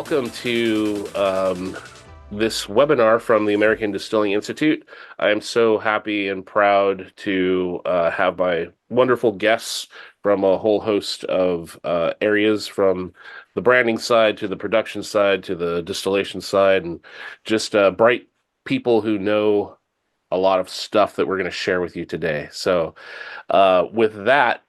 welcome to this webinar from the American Distilling Institute. I am so happy and proud to have my wonderful guests from a whole host of areas, from the branding side to the production side to the distillation side, and just bright people who know a lot of stuff that we're going to share with you today. So with that,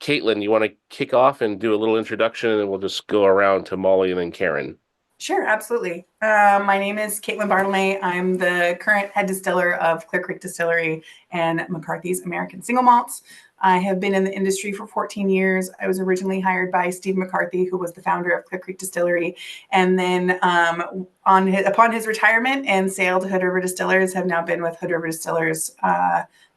Caitlin, you want to kick off and do a little introduction, and we'll just go around to Molly and then Karen. Sure, absolutely. My name is Caitlin Bartlemay. I'm the current head distiller of Clear Creek Distillery and McCarthy's American Single Malts. I have been in the industry for 14 years. I was originally hired by Steve McCarthy, who was the founder of Clear Creek Distillery. And then upon his retirement and sale to Hood River Distillers, have now been with Hood River Distillers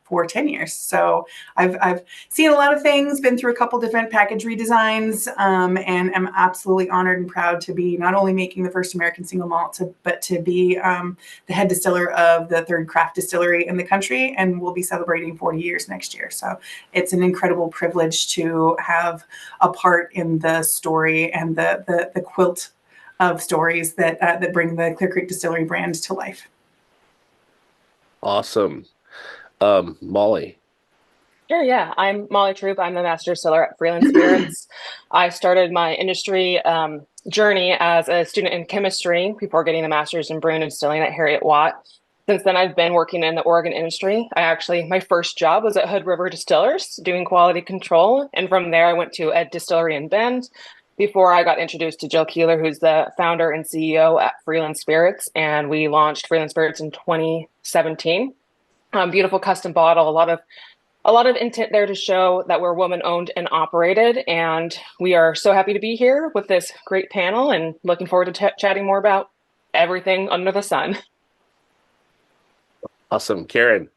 for 10 years. So I've seen a lot of things, been through a couple different package redesigns, and am absolutely honored and proud to be not only making the first American single malt, but to be the head distiller of the third craft distillery in the country, and we'll be celebrating 40 years next year. So it's an incredible privilege to have a part in the story and the quilt of stories that bring the Clear Creek Distillery brand to life. Awesome. Molly. Sure, yeah. I'm Molly Troupe. I'm the master distiller at Freeland Spirits. I started my industry journey as a student in chemistry before getting a master's in brewing and distilling at Harriet Watt. Since then, I've been working in the Oregon industry. My first job was at Hood River Distillers doing quality control. And from there, I went to a distillery in Bend before I got introduced to Jill Keeler, who's the founder and CEO at Freeland Spirits. And we launched Freeland Spirits in 2017. Beautiful custom bottle, a lot of intent there to show that we're woman owned and operated, and we are so happy to be here with this great panel and looking forward to chatting more about everything under the sun. Awesome. Karen.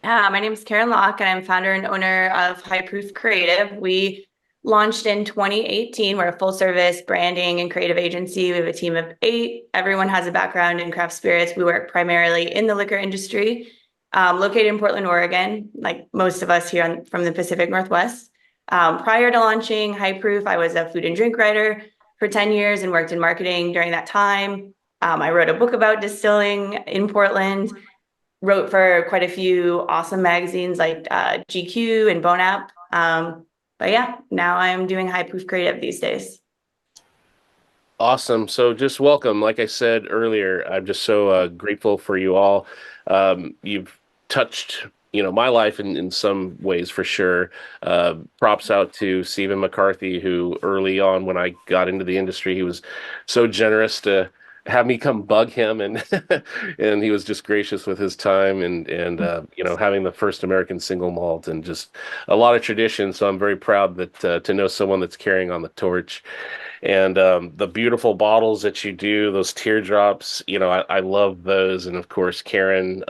My name is Karen Locke, and I'm founder and owner of High Proof Creative. We launched in 2018. We're a full service branding and creative agency. We have a team of 8. Everyone has a background in craft spirits. We work primarily in the liquor industry. Located in Portland, Oregon, like most of us here from the Pacific Northwest. Prior to launching High Proof, I was a food and drink writer for 10 years and worked in marketing during that time. I wrote a book about distilling in Portland, wrote for quite a few awesome magazines like GQ and Bone App. But yeah, now I'm doing High Proof Creative these days. Awesome. So just welcome. Like I said earlier, I'm just so grateful for you all. You've touched, my life in some ways for sure. Props out to Stephen McCarthy, who early on when I got into the industry, he was so generous to have me come bug him, and and he was just gracious with his time and having the first American single malt and just a lot of tradition. So I'm very proud that to know someone that's carrying on the torch. And the beautiful bottles that you do, those teardrops, I love those. And of course, Karen,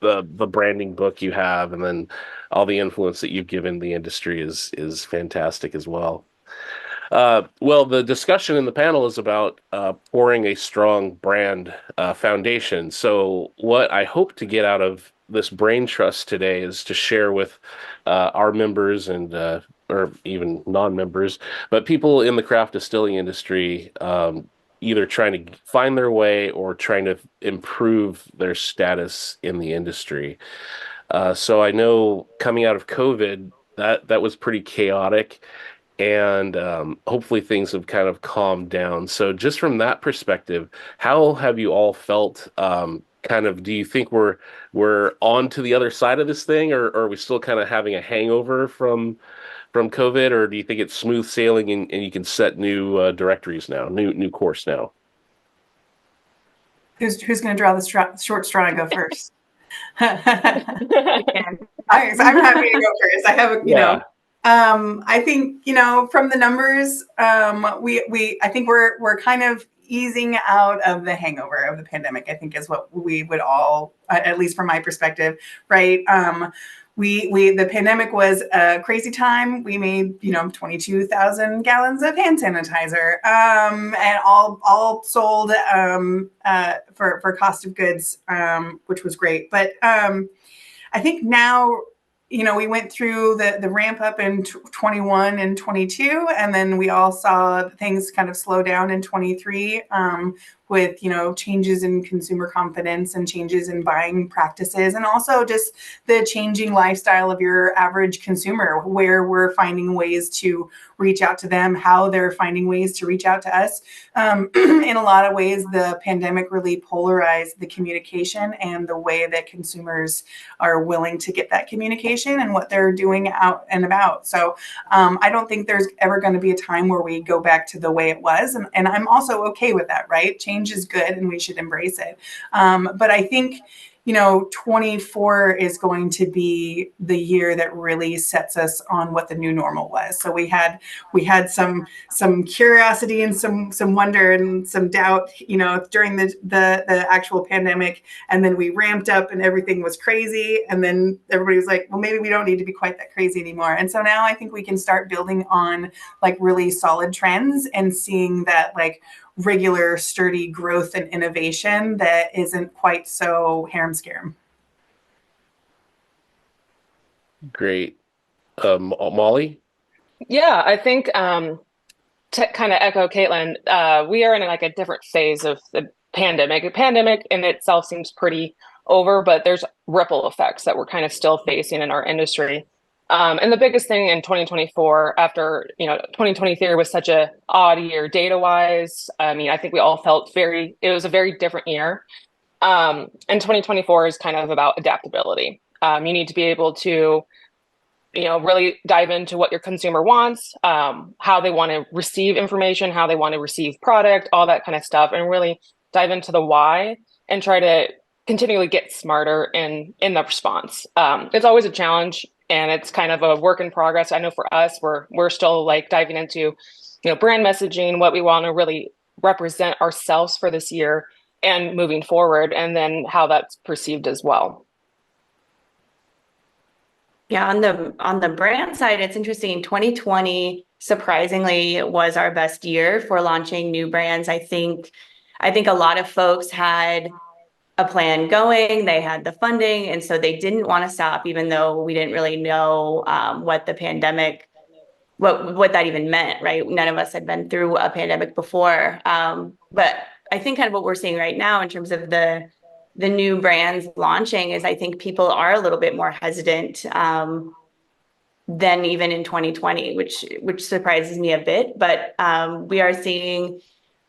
the branding book you have, and then all the influence that you've given the industry is fantastic as well. Well, the discussion in the panel is about pouring a strong brand foundation. So what I hope to get out of this brain trust today is to share with our members and or even non-members, but people in the craft distilling industry, either trying to find their way or trying to improve their status in the industry. So I know coming out of COVID, that was pretty chaotic, and hopefully things have kind of calmed down. So just from that perspective, how have you all felt? Do you think we're on to the other side of this thing, or are we still kind of having a hangover from COVID, or do you think it's smooth sailing and you can set new directories now, new course now? Who's going to draw the short straw and go first? I'm happy to go first. I have I think from the numbers, I think we're kind of easing out of the hangover of the pandemic, I think is what we would all, at least from my perspective, right? The pandemic was a crazy time. We made 22,000 gallons of hand sanitizer, and all sold for cost of goods, which was great. But I think now we went through the ramp up in 21 and 22, and then we all saw things kind of slow down in 23 with, changes in consumer confidence and changes in buying practices, and also just the changing lifestyle of your average consumer, where we're finding ways to reach out to them, how they're finding ways to reach out to us. In a lot of ways, the pandemic really polarized the communication and the way that consumers are willing to get that communication and what they're doing out and about. So I don't think there's ever going to be a time where we go back to the way it was. And I'm also okay with that, right? Change is good and we should embrace it. But I think, 24 is going to be the year that really sets us on what the new normal was. So we had some curiosity and some wonder and some doubt, during the actual pandemic, and then we ramped up and everything was crazy, and then everybody was like, well, maybe we don't need to be quite that crazy anymore. And so now I think we can start building on like really solid trends and seeing that like regular sturdy growth and innovation that isn't quite so harem scarum. Great. Molly? Yeah, I think to kind of echo Caitlin, we are in like a different phase of the pandemic. The pandemic in itself seems pretty over, but there's ripple effects that we're kind of still facing in our industry. And the biggest thing in 2024, after 2023 was such a odd year data wise. I mean, I think we all felt it was a very different year. And 2024 is kind of about adaptability. You need to be able to really dive into what your consumer wants, how they want to receive information, how they want to receive product, all that kind of stuff, and really dive into the why and try to continually get smarter in the response. It's always a challenge and it's kind of a work in progress. I know for us, we're still like diving into, brand messaging, what we want to really represent ourselves for this year and moving forward, and then how that's perceived as well. Yeah, on the brand side, it's interesting. 2020 surprisingly was our best year for launching new brands. I think a lot of folks had a plan going, they had the funding, and so they didn't want to stop, even though we didn't really know what the pandemic, what that even meant, right? None of us had been through a pandemic before. But I think kind of what we're seeing right now in terms of the new brands launching is I think people are a little bit more hesitant than even in 2020, which surprises me a bit. But we are seeing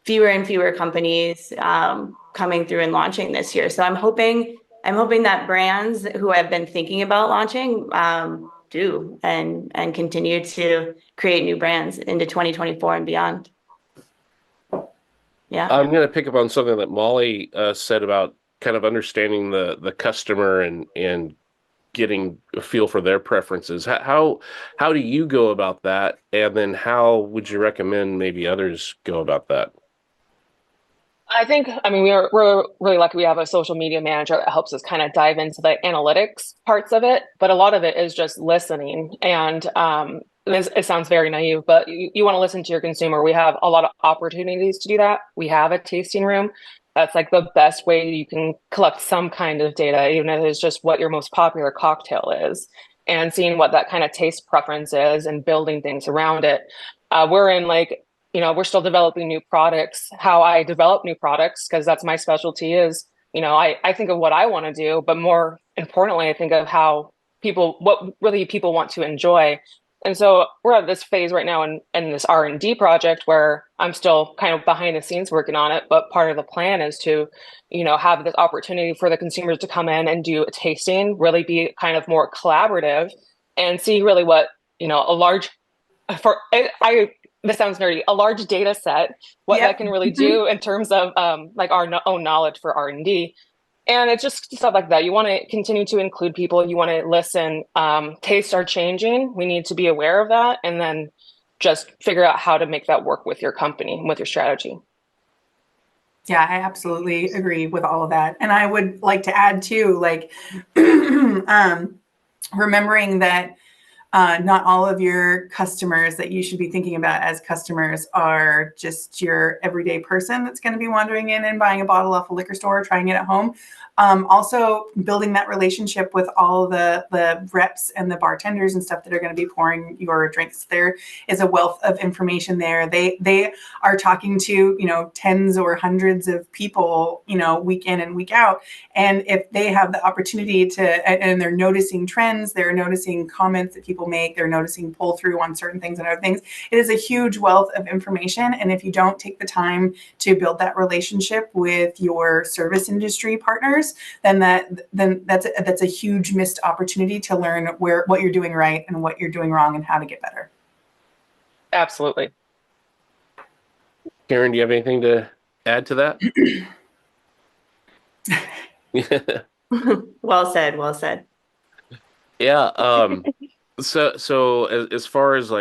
fewer and fewer companies coming through and launching this year. So I'm hoping that brands who have been thinking about launching do and continue to create new brands into 2024 and beyond. Yeah, I'm going to pick up on something that Molly said about kind of understanding the customer and getting a feel for their preferences. How do you go about that? And then how would you recommend maybe others go about that? I mean, we're really lucky we have a social media manager that helps us kind of dive into the analytics parts of it. But a lot of it is just listening. And it sounds very naive, but you want to listen to your consumer. We have a lot of opportunities to do that. We have a tasting room. That's like the best way you can collect some kind of data, even if it's just what your most popular cocktail is, and seeing what that kind of taste preference is and building things around it. We're in like, we're still developing new products. How I develop new products, because that's my specialty, is, I think of what I want to do, but more importantly, I think of what really people want to enjoy. And so we're at this phase right now in this R&D project where I'm still kind of behind the scenes working on it. But part of the plan is to, have this opportunity for the consumers to come in and do a tasting, really be kind of more collaborative and see really what, this sounds nerdy, a large data set, what that can really do in terms of like our own knowledge for R&D. And it's just stuff like that. You want to continue to include people. You want to listen. Tastes are changing. We need to be aware of that, and then just figure out how to make that work with your company and with your strategy. Yeah, I absolutely agree with all of that. And I would like to add too, like remembering that Not all of your customers that you should be thinking about as customers are just your everyday person that's going to be wandering in and buying a bottle off a liquor store, trying it at home. Also building that relationship with all the reps and the bartenders and stuff that are going to be pouring your drinks. There is a wealth of information there. They are talking to, tens or hundreds of people, week in and week out. And if they have the opportunity and they're noticing trends, they're noticing comments that people make, they're noticing pull through on certain things and other things, it is a huge wealth of information. And if you don't take the time to build that relationship with your service industry partners, then that's a huge missed opportunity to learn what you're doing right and what you're doing wrong and how to get better. Absolutely. Karen, do you have anything to add to that? Well said. Well said. Yeah. So as far as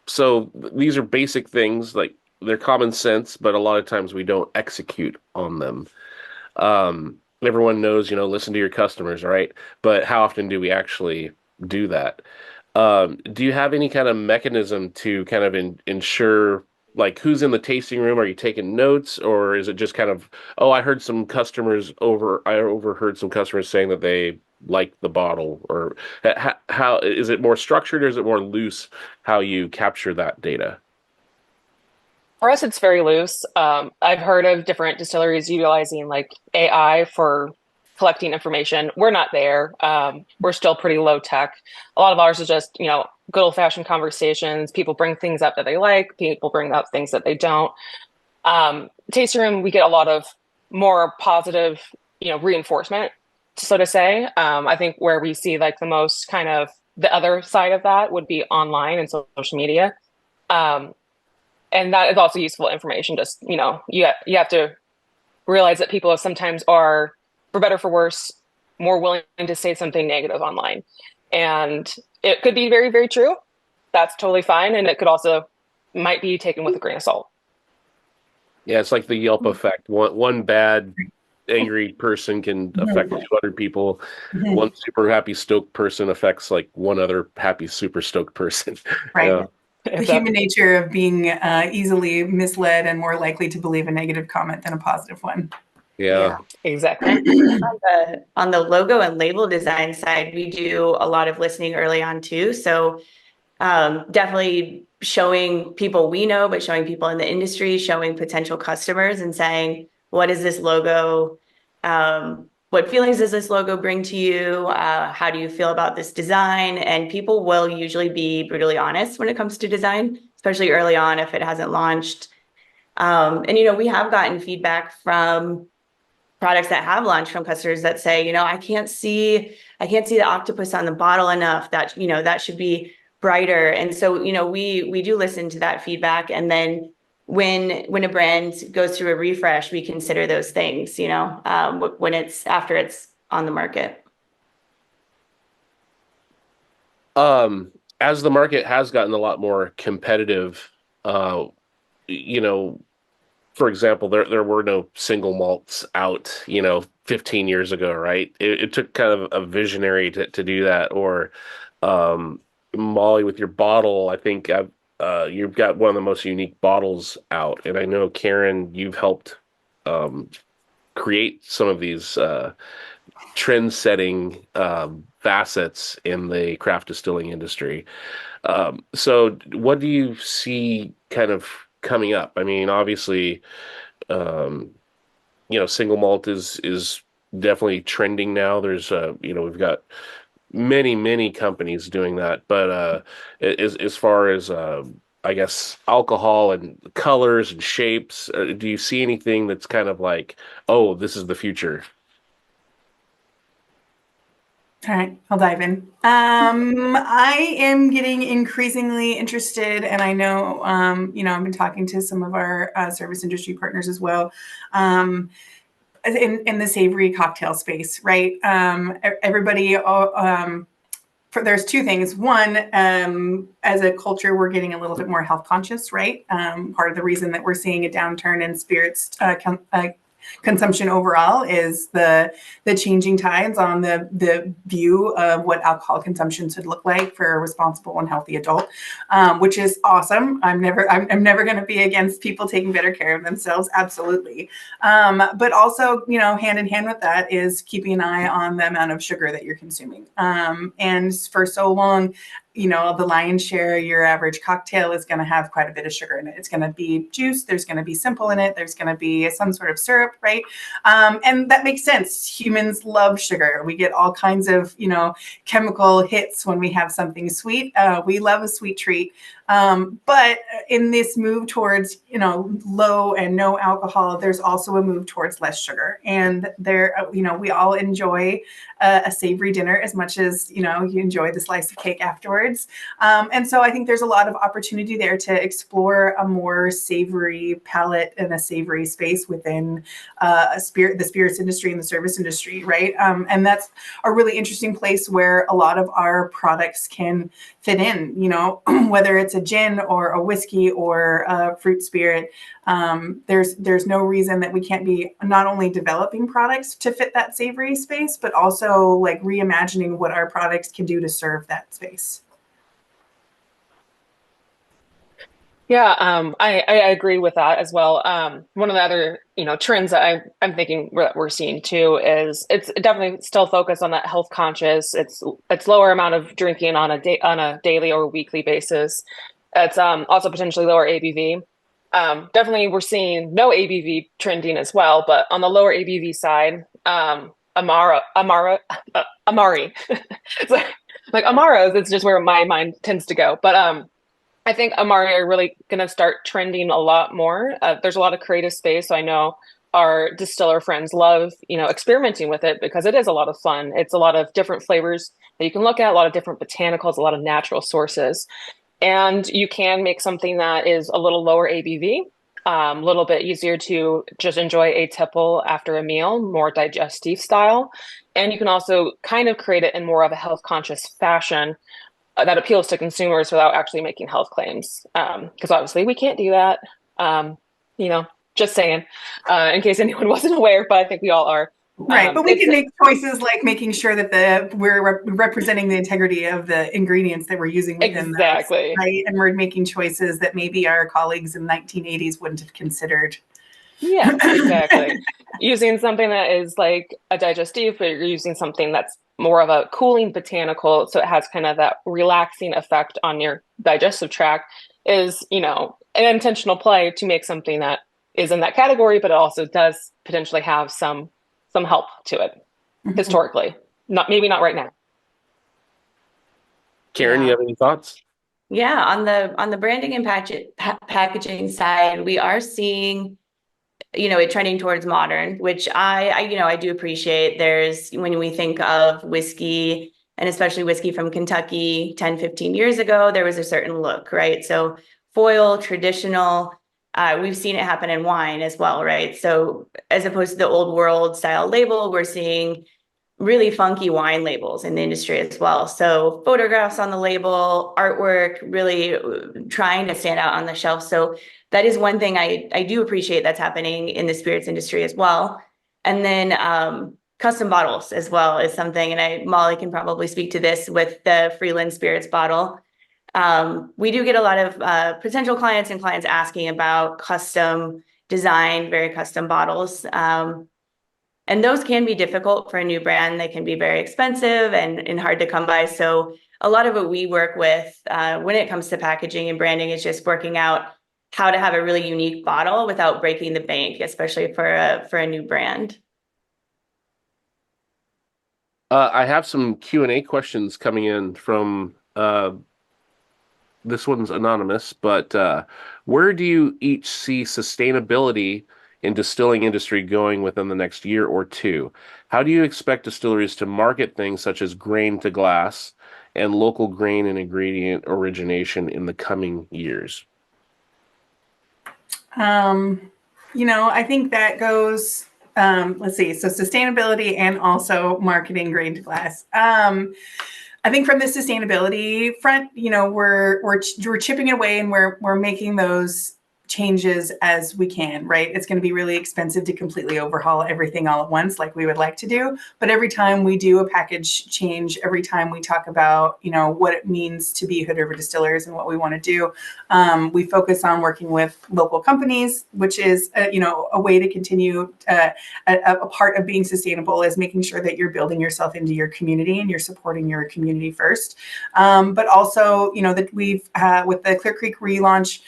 so these are basic things, like they're common sense, but a lot of times we don't execute on them. Everyone knows, listen to your customers, right? But how often do we actually do that? Do you have any kind of mechanism to kind of ensure, like, who's in the tasting room? Are you taking notes, or is it just kind of, oh, I overheard some customers saying that they like the bottle, or how is it more structured, or is it more loose how you capture that data? For us, it's very loose. I've heard of different distilleries utilizing like AI for collecting information. We're not there. We're still pretty low tech. A lot of ours is just, good old fashioned conversations. People bring things up that they like. People bring up things that they don't. Tasting room, we get a lot of more positive, reinforcement, so to say. I think where we see like the most kind of the other side of that would be online and social media. And that is also useful information. Just, you have to realize that people sometimes are, for better or for worse, more willing to say something negative online. And it could be very, very true. That's totally fine. And it could also might be taken with a grain of salt. Yeah, it's like the Yelp effect. One bad, angry person can affect 200 people. One super happy, stoked person affects like one other happy, super stoked person. Right. Yeah. The human nature of being easily misled and more likely to believe a negative comment than a positive one. Yeah. Exactly. On the logo and label design side, we do a lot of listening early on too. So definitely showing people we know, but showing people in the industry, showing potential customers and saying, what is this logo? What feelings does this logo bring to you? How do you feel about this design? And people will usually be brutally honest when it comes to design, especially early on if it hasn't launched. And, we have gotten feedback from products that have launched from customers that say, I can't see the octopus on the bottle enough. That, that should be brighter. And so, we do listen to that feedback. And then when a brand goes through a refresh, we consider those things, when after it's on the market. As the market has gotten a lot more competitive, for example, there were no single malts out, 15 years ago, right? It took kind of a visionary to do that. Or Molly, with your bottle, I think you've got one of the most unique bottles out. And I know, Karen, you've helped create some of these trend-setting facets in the craft distilling industry. So what do you see kind of coming up? I mean, obviously, single malt is definitely trending now. There's, we've got many companies doing that. But as far as, I guess, alcohol and colors and shapes, do you see anything that's kind of like, oh, this is the future? All right, I'll dive in. I am getting increasingly interested, and I know, I've been talking to some of our service industry partners as well, in the savory cocktail space, right? Everybody, there's two things. One, as a culture, we're getting a little bit more health conscious, right? Part of the reason that we're seeing a downturn in spirits consumption overall is the changing tides on the view of what alcohol consumption should look like for a responsible and healthy adult, which is awesome. I'm never going to be against people taking better care of themselves. Absolutely. But also, hand in hand with that is keeping an eye on the amount of sugar that you're consuming. And for so long, the lion's share, your average cocktail is going to have quite a bit of sugar in it. It's going to be juice. There's going to be simple in it. There's going to be some sort of syrup, right? And that makes sense. Humans love sugar. We get all kinds of, chemical hits when we have something sweet. We love a sweet treat. But in this move towards, low and no alcohol, there's also a move towards less sugar. And we all enjoy a savory dinner as much as, you enjoy the slice of cake afterwards. And so I think there's a lot of opportunity there to explore a more savory palette and a savory space within the spirits industry and the service industry, right? And that's a really interesting place where a lot of our products can fit in, whether it's a gin or a whiskey or a fruit spirit. There's no reason that we can't be not only developing products to fit that savory space, but also like reimagining what our products can do to serve that space. Yeah, I agree with that as well. One of the other, trends that I'm thinking we're seeing too is it's definitely still focused on that health conscious. It's lower amount of drinking on a daily or weekly basis. It's also potentially lower ABV. Definitely we're seeing no ABV trending as well, but on the lower ABV side, Amari. It's like Amaros, it's just where my mind tends to go. But I think Amari are really going to start trending a lot more. There's a lot of creative space. So I know our distiller friends love, experimenting with it because it is a lot of fun. It's a lot of different flavors that you can look at, a lot of different botanicals, a lot of natural sources. And you can make something that is a little lower ABV, a little bit easier to just enjoy a tipple after a meal, more digestive style. And you can also kind of create it in more of a health conscious fashion that appeals to consumers without actually making health claims. Because obviously we can't do that. Just saying, in case anyone wasn't aware, but I think we all are. Right, but we can make choices like making sure that we're representing the integrity of the ingredients that we're using within exactly those, right? And we're making choices that maybe our colleagues in the 1980s wouldn't have considered. Yeah, exactly. Using something that is like a digestive, but you're using something that's more of a cooling botanical, so it has kind of that relaxing effect on your digestive tract, is, an intentional play to make something that is in that category, but it also does potentially have some help to it historically. Maybe not right now. Karen, you have any thoughts? Yeah, on the branding and packaging side, we are seeing it trending towards modern, which I do appreciate. There's, when we think of whiskey, and especially whiskey from Kentucky 10, 15 years ago, there was a certain look, right? So foil, traditional, we've seen it happen in wine as well, right? So as opposed to the old world style label, we're seeing really funky wine labels in the industry as well. So photographs on the label, artwork, really trying to stand out on the shelf. So that is one thing I do appreciate that's happening in the spirits industry as well. And then custom bottles as well is something, and Molly can probably speak to this with the Freeland Spirits bottle. We do get a lot of potential clients and clients asking about custom design, very custom bottles. And those can be difficult for a new brand. They can be very expensive and hard to come by. So a lot of what we work with when it comes to packaging and branding is just working out how to have a really unique bottle without breaking the bank, especially for a new brand. I have some Q&A questions coming in from, this one's anonymous, but where do you each see sustainability in distilling industry going within the next year or two? How do you expect distilleries to market things such as grain to glass and local grain and ingredient origination in the coming years? I think that goes, let's see, so sustainability and also marketing grain to glass. I think from the sustainability front, we're chipping away and we're making those changes as we can, right? It's going to be really expensive to completely overhaul everything all at once like we would like to do. But every time we do a package change, every time we talk about, what it means to be Hood River Distillers and what we want to do, we focus on working with local companies, which is, a way to continue. A part of being sustainable is making sure that you're building yourself into your community and you're supporting your community first. But also, that we've, with the Clear Creek relaunch,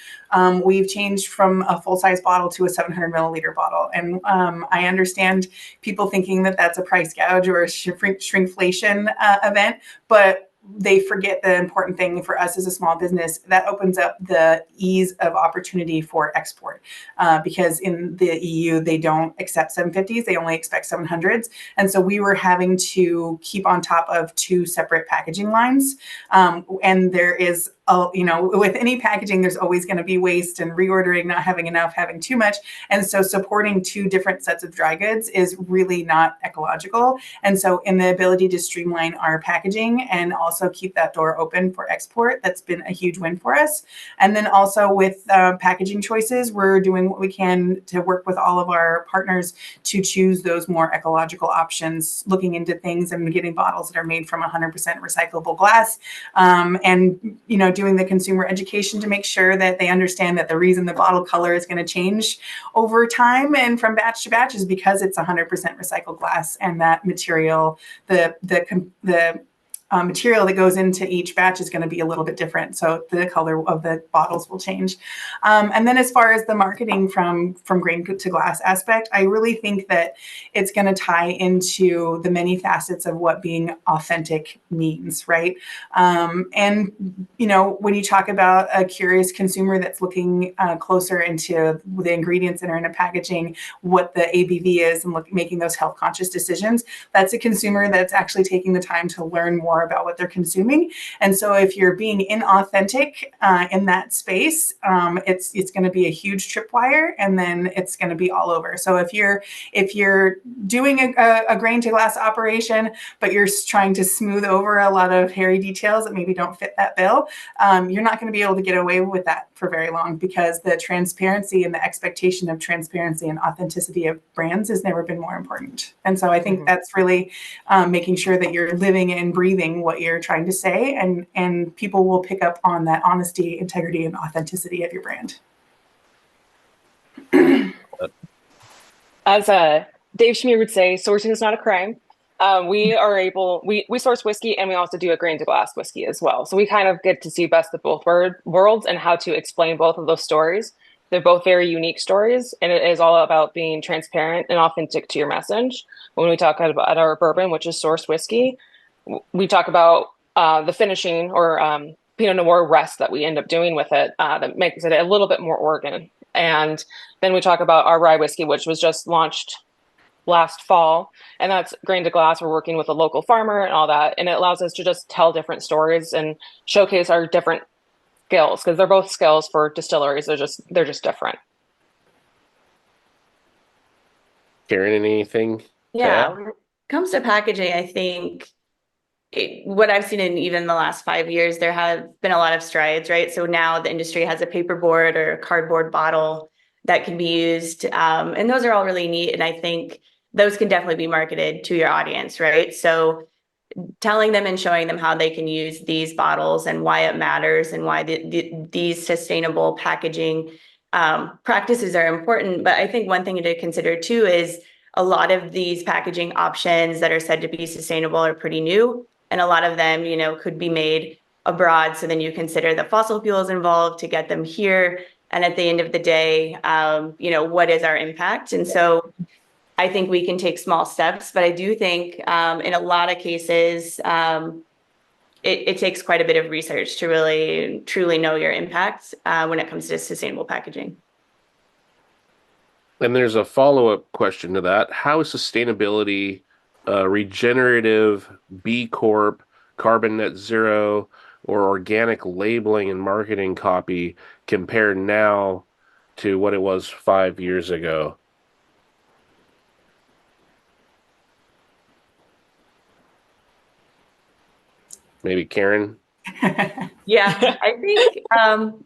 we've changed from a full-size bottle to a 700 milliliter bottle. And I understand people thinking that that's a price gouge or a shrinkflation event, but they forget the important thing for us as a small business that opens up the ease of opportunity for export, because in the EU they don't accept 750s, they only expect 700s, and so we were having to keep on top of two separate packaging lines, and there is with any packaging, there's always going to be waste and reordering, not having enough, having too much. And so supporting two different sets of dry goods is really not ecological. And so in the ability to streamline our packaging and also keep that door open for export, that's been a huge win for us. And then also with packaging choices, we're doing what we can to work with all of our partners to choose those more ecological options, looking into things and getting bottles that are made from 100% recyclable glass, and doing the consumer education to make sure that they understand that the reason the bottle color is going to change over time and from batch to batch is because it's 100% recycled glass, and that material, the material that goes into each batch is going to be a little bit different, so the color of the bottles will change. And then as far as the marketing from grain to glass aspect, I really think that it's going to tie into the many facets of what being authentic means, right? And when you talk about a curious consumer that's looking closer into the ingredients that are in a packaging, what the ABV is, and making those health conscious decisions, that's a consumer that's actually taking the time to learn more about what they're consuming. And so if you're being inauthentic in that space, it's going to be a huge tripwire, and then it's going to be all over. So if you're doing a grain to glass operation, but you're trying to smooth over a lot of hairy details that maybe don't fit that bill, you're not going to be able to get away with that for very long, because the transparency and the expectation of transparency and authenticity of brands has never been more important. And so I think that's really making sure that you're living and breathing what you're trying to say, and people will pick up on that honesty, integrity, and authenticity of your brand. As Dave Schmier would say, sourcing is not a crime. We source whiskey, and we also do a grain to glass whiskey as well. So we kind of get to see best of both worlds and how to explain both of those stories. They're both very unique stories, and it is all about being transparent and authentic to your message. When we talk about our bourbon, which is sourced whiskey, we talk about the finishing or Pinot Noir rest that we end up doing with it that makes it a little bit more organ. And then we talk about our rye whiskey, which was just launched last fall, and that's grain to glass. We're working with a local farmer and all that, and it allows us to just tell different stories and showcase our different skills, because they're both skills for distilleries. They're just different. Karen, anything? Yeah, when it comes to packaging, I think what I've seen in even the last 5 years, there have been a lot of strides, right? So now the industry has a paperboard or a cardboard bottle that can be used. And those are all really neat. And I think those can definitely be marketed to your audience, right? So telling them and showing them how they can use these bottles and why it matters and why these sustainable packaging practices are important. But I think one thing to consider too is a lot of these packaging options that are said to be sustainable are pretty new. And a lot of them, could be made abroad. So then you consider the fossil fuels involved to get them here. And at the end of the day, what is our impact? And so I think we can take small steps, but I do think in a lot of cases, it takes quite a bit of research to really truly know your impact when it comes to sustainable packaging. And there's a follow-up question to that. How is sustainability, regenerative, B Corp, carbon net zero, or organic labeling and marketing copy compared now to what it was 5 years ago? Maybe Karen? Yeah, I think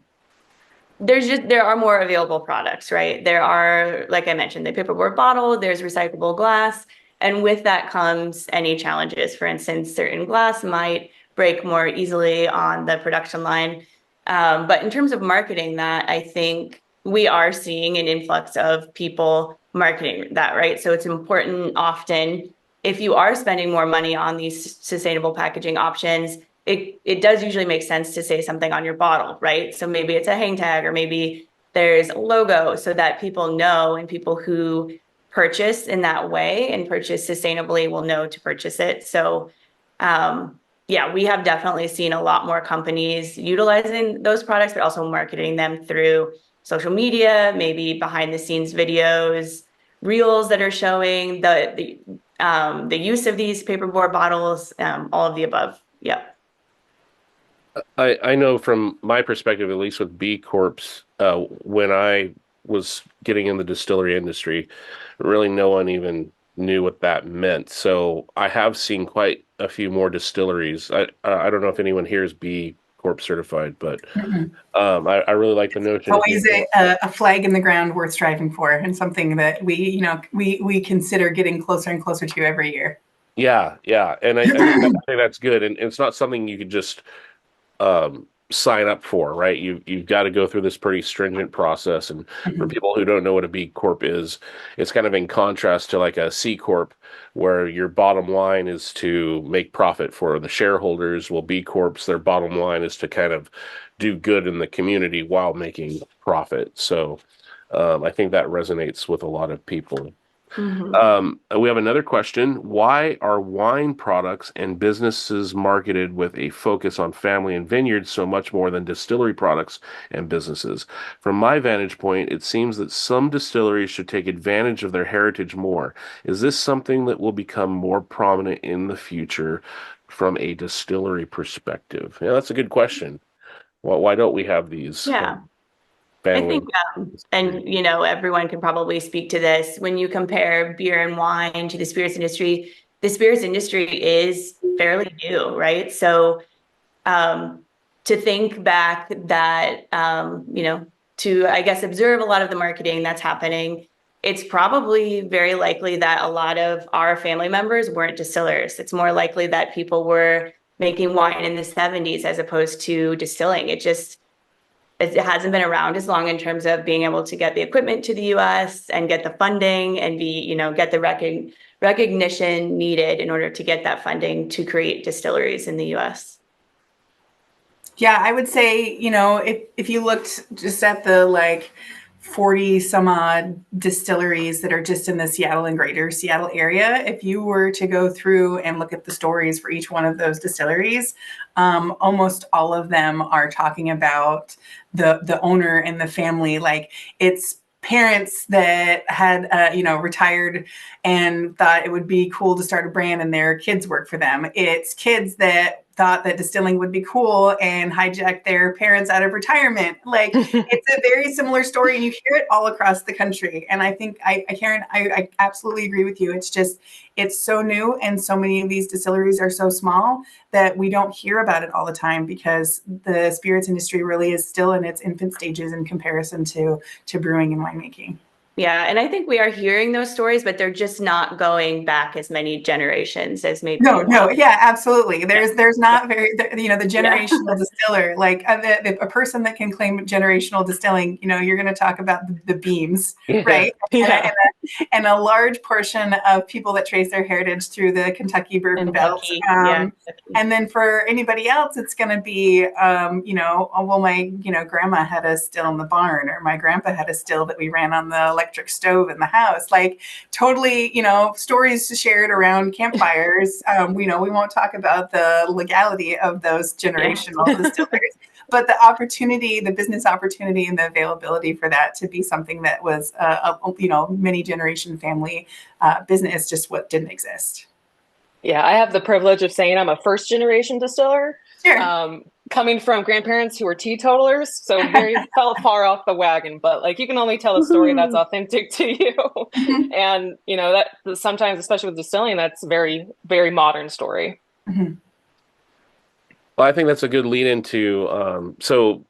there are more available products, right? There are, like I mentioned, the paperboard bottle, there's recyclable glass, and with that comes any challenges. For instance, certain glass might break more easily on the production line. But in terms of marketing that, I think we are seeing an influx of people marketing that, right? So it's important often, if you are spending more money on these sustainable packaging options, it does usually make sense to say something on your bottle, right? So maybe it's a hang tag, or maybe there's a logo, so that people know, and people who purchase in that way and purchase sustainably will know to purchase it. So yeah, we have definitely seen a lot more companies utilizing those products, but also marketing them through social media, maybe behind the scenes videos, reels that are showing the use of these paperboard bottles, all of the above. Yeah. I know from my perspective, at least with B Corps, when I was getting in the distillery industry, really no one even knew what that meant. So I have seen quite a few more distilleries. I don't know if anyone here is B Corp certified, but I really like the notion of Always a flag in the ground worth striving for, and something that we consider getting closer and closer to every year. yeah, yeah, and I think that's good, and it's not something you could just sign up for, right? You've got to go through this pretty stringent process. And for people who don't know what a B Corp is, it's kind of in contrast to like a C Corp, where your bottom line is to make profit for the shareholders. Well, B Corps, their bottom line is to kind of do good in the community while making profit. So I think that resonates with a lot of people. We have another question. Why are wine products and businesses marketed with a focus on family and vineyards so much more than distillery products and businesses? From my vantage point, it seems that some distilleries should take advantage of their heritage more. Is this something that will become more prominent in the future from a distillery perspective? Yeah, that's a good question. Well, why don't we have these Yeah. I family? think, and everyone can probably speak to this. When you compare beer and wine to the spirits industry is fairly new, right? So to think back that, to, I guess, observe a lot of the marketing that's happening, it's probably very likely that a lot of our family members weren't distillers. It's more likely that people were making wine in the 70s as opposed to distilling. It hasn't been around as long in terms of being able to get the equipment to the US and get the funding and get the recognition needed in order to get that funding to create distilleries in the US. Yeah, I would say, if you looked just at the 40 some odd distilleries that are just in the Seattle and greater Seattle area, if you were to go through and look at the stories for each one of those distilleries, almost all of them are talking about the owner and the family. Like, it's parents that had retired and thought it would be cool to start a brand, and their kids work for them. It's kids that thought that distilling would be cool and hijacked their parents out of retirement. Like, it's a very similar story, and you hear it all across the country. And I think Karen, I absolutely agree with you. It's so new, and so many of these distilleries are so small that we don't hear about it all the time, because the spirits industry really is still in its infant stages in comparison to brewing and winemaking. Yeah, and I think we are hearing those stories, but they're just not going back as many generations as maybe. No, yeah, absolutely. There's not very, the generational distiller, like a person that can claim generational distilling, you're going to talk about the beams, right? Yeah. And a large portion of people that trace their heritage through the Kentucky bourbon belt. And then for anybody else, it's going to be, well, my, grandma had a still in the barn, or my grandpa had a still that we ran on the electric stove in the house. Like, totally, stories shared around campfires. We won't talk about the legality of those generational distilleries, but the business opportunity and the availability for that to be something that was many generation family business, just what didn't exist. Yeah, I have the privilege of saying I'm a first generation distiller. Sure. Coming from grandparents who were teetotalers, so very fell far off the wagon, but you can only tell a story that's authentic to you. And that sometimes, especially with distilling, that's very, very modern story. Well, I think that's a good lead into so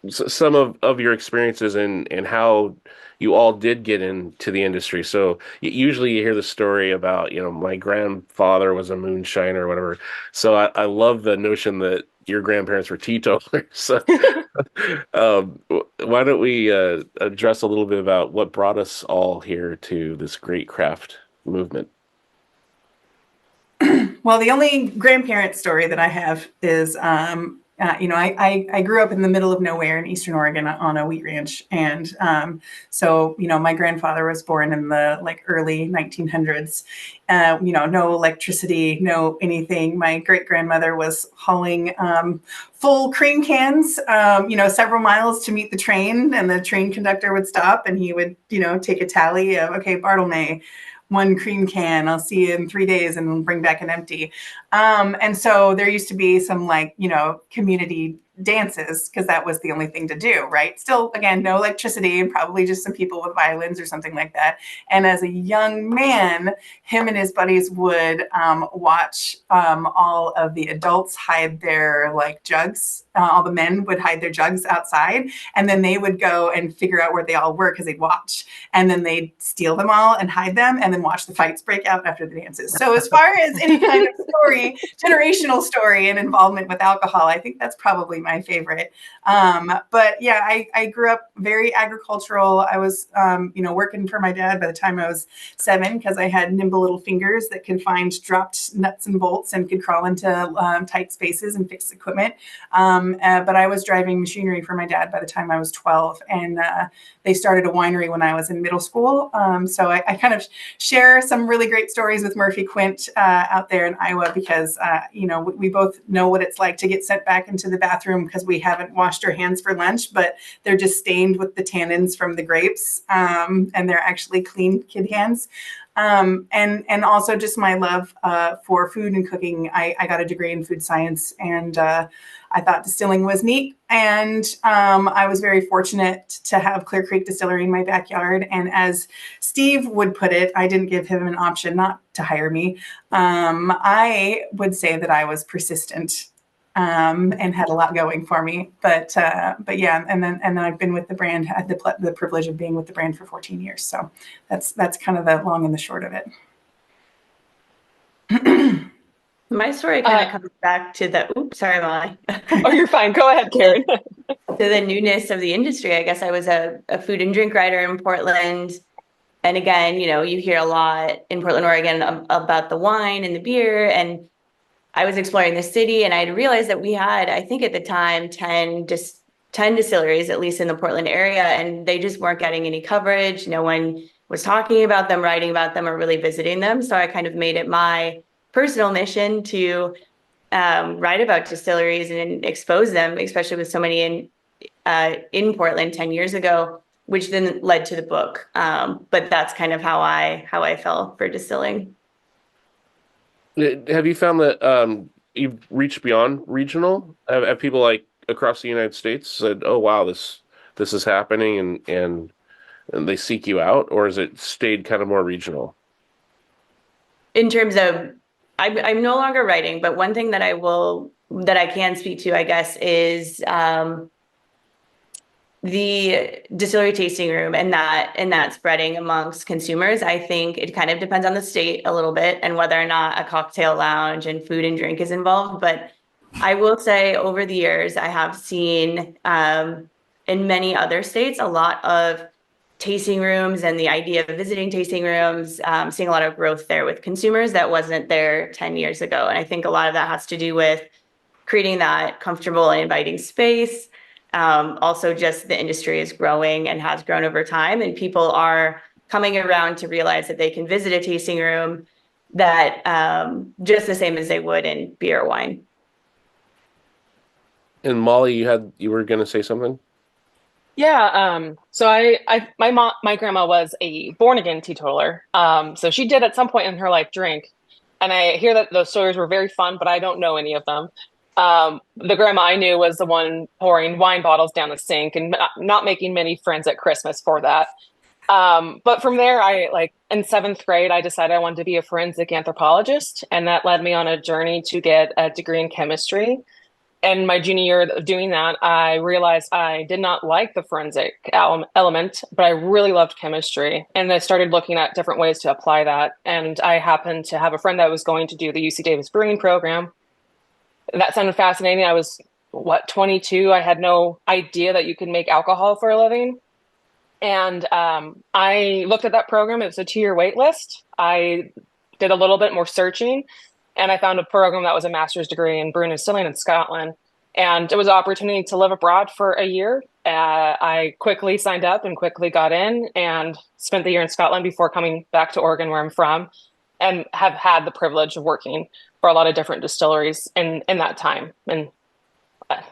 some of your experiences and how you all did get into the industry. So usually you hear the story about, my grandfather was a moonshiner or whatever. So I love the notion that your grandparents were teetotalers. So why don't we address a little bit about what brought us all here to this great craft movement? Well, the only grandparent story that I have is, I grew up in the middle of nowhere in Eastern Oregon on a wheat ranch. And so, my grandfather was born in the early 1900s. No electricity, no anything. My great grandmother was hauling full cream cans, several miles to meet the train, and the train conductor would stop and he would, take a tally of, okay, Bartlemay, 1 cream can, I'll see you in 3 days, and bring back an empty. And so there used to be some community dances because that was the only thing to do, right? Still, again, no electricity and probably just some people with violins or something like that. And as a young man, him and his buddies would watch all of the adults hide their jugs. All the men would hide their jugs outside, and then they would go and figure out where they all were because they'd watch, and then they'd steal them all and hide them, and then watch the fights break out after the dances. So as far as any kind of story, generational story and involvement with alcohol, I think that's probably my favorite. But yeah, I grew up very agricultural. I was, working for my dad by the time I was 7 because I had nimble little fingers that could find dropped nuts and bolts and could crawl into tight spaces and fix equipment. But I was driving machinery for my dad by the time I was 12, and they started a winery when I was in middle school. So I kind of share some really great stories with Murphy Quint out there in Iowa because, we both know what it's like to get sent back into the bathroom because we haven't washed our hands for lunch, but they're just stained with the tannins from the grapes, and they're actually clean kid hands. And also just my love for food and cooking. I got a degree in food science, and I thought distilling was neat. And I was very fortunate to have Clear Creek Distillery in my backyard. And as Steve would put it, I didn't give him an option not to hire me. I would say that I was persistent and had a lot going for me. But yeah, and then I've been with the brand, had the privilege of being with the brand for 14 years. So that's kind of the long and the short of it. My story kind of comes back to the, oops, sorry, Molly. Oh, you're fine. Go ahead, Karen. To the newness of the industry. I guess I was a food and drink writer in Portland. And again, you hear a lot in Portland, Oregon about the wine and the beer. And I was exploring the city, and I realized that we had, I think at the time, 10 distilleries, at least in the Portland area, and they just weren't getting any coverage. No one was talking about them, writing about them, or really visiting them. So I kind of made it my personal mission to write about distilleries and expose them, especially with so many in Portland 10 years ago, which then led to the book. But that's kind of how I fell for distilling. Have you found that you've reached beyond regional? Have people across the United States said, "Oh wow, this is happening," and they seek you out, or has it stayed kind of more regional? In terms of, I'm no longer writing, but one thing that I can speak to, I guess, is the distillery tasting room and that spreading amongst consumers. I think it kind of depends on the state a little bit and whether or not a cocktail lounge and food and drink is involved. But I will say over the years, I have seen in many other states a lot of tasting rooms and the idea of visiting tasting rooms, seeing a lot of growth there with consumers that wasn't there 10 years ago. And I think a lot of that has to do with creating that comfortable and inviting space. Also, just the industry is growing and has grown over time, and people are coming around to realize that they can visit a tasting room that just the same as they would in beer or wine. And Molly, you were going to say something? Yeah. So my grandma was a born again teetotaler. So she did at some point in her life drink, and I hear that those stories were very fun, but I don't know any of them. The grandma I knew was the one pouring wine bottles down the sink and not making many friends at Christmas for that. But from there, in 7th grade, I decided I wanted to be a forensic anthropologist, and that led me on a journey to get a degree in chemistry. in my junior year of doing that, I realized I did not like the forensic element, but I really loved chemistry. And I started looking at different ways to apply that. And I happened to have a friend that was going to do the UC Davis brewing program. That sounded fascinating. I was, 22? I had no idea that you could make alcohol for a living. And I looked at that program. It was a 2-year wait list. I did a little bit more searching, and I found a program that was a master's degree in brewing and distilling in Scotland. And it was an opportunity to live abroad for a year. I quickly signed up and quickly got in and spent the year in Scotland before coming back to Oregon, where I'm from, and have had the privilege of working for a lot of different distilleries in that time and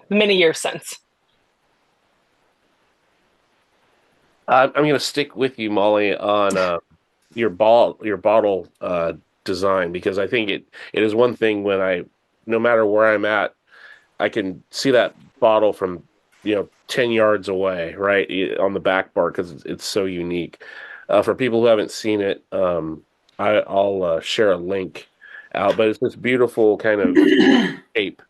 many years since. I'm going to stick with you, Molly, on your bottle design, because I think it is one thing when no matter where I'm at, I can see that bottle from 10 yards away, right, on the back bar, because it's so unique. For people who haven't seen it, I'll share a link out, but it's this beautiful kind of shape.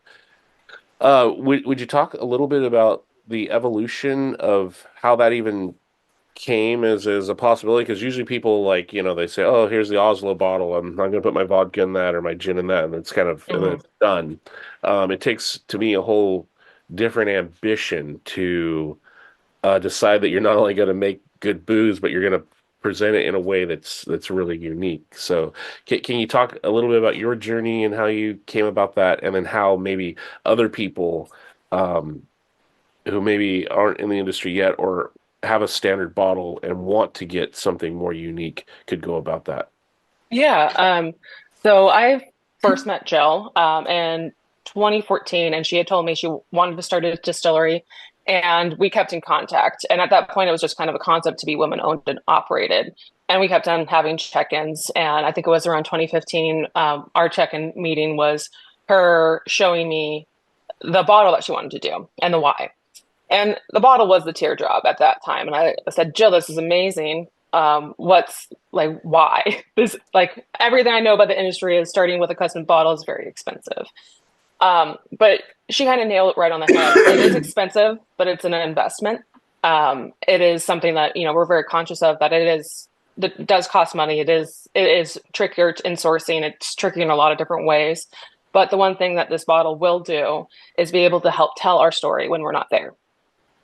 Would you talk a little bit about the evolution of how that even came as a possibility? Because usually people they say, oh, here's the Oslo bottle, I'm going to put my vodka in that or my gin in that, and it's kind of and then it's done. It takes, to me, a whole different ambition to decide that you're not only going to make good booze, but you're going to present it in a way that's really unique. So can you talk a little bit about your journey and how you came about that, and then how maybe other people who maybe aren't in the industry yet or have a standard bottle and want to get something more unique could go about that? Yeah. So I first met Jill in 2014, and she had told me she wanted to start a distillery, and we kept in contact. And at that point, it was just kind of a concept to be women owned and operated. And we kept on having check-ins. And I think it was around 2015, our check-in meeting was her showing me the bottle that she wanted to do and the why. And the bottle was the teardrop at that time. And I said, Jill, this is amazing. What's why? This, everything I know about the industry is starting with a custom bottle is very expensive. But she kind of nailed it right on the head. It is expensive, but it's an investment. It is something that, we're very conscious of, that it does cost money. It is trickier in sourcing. It's tricky in a lot of different ways. But the one thing that this bottle will do is be able to help tell our story when we're not there.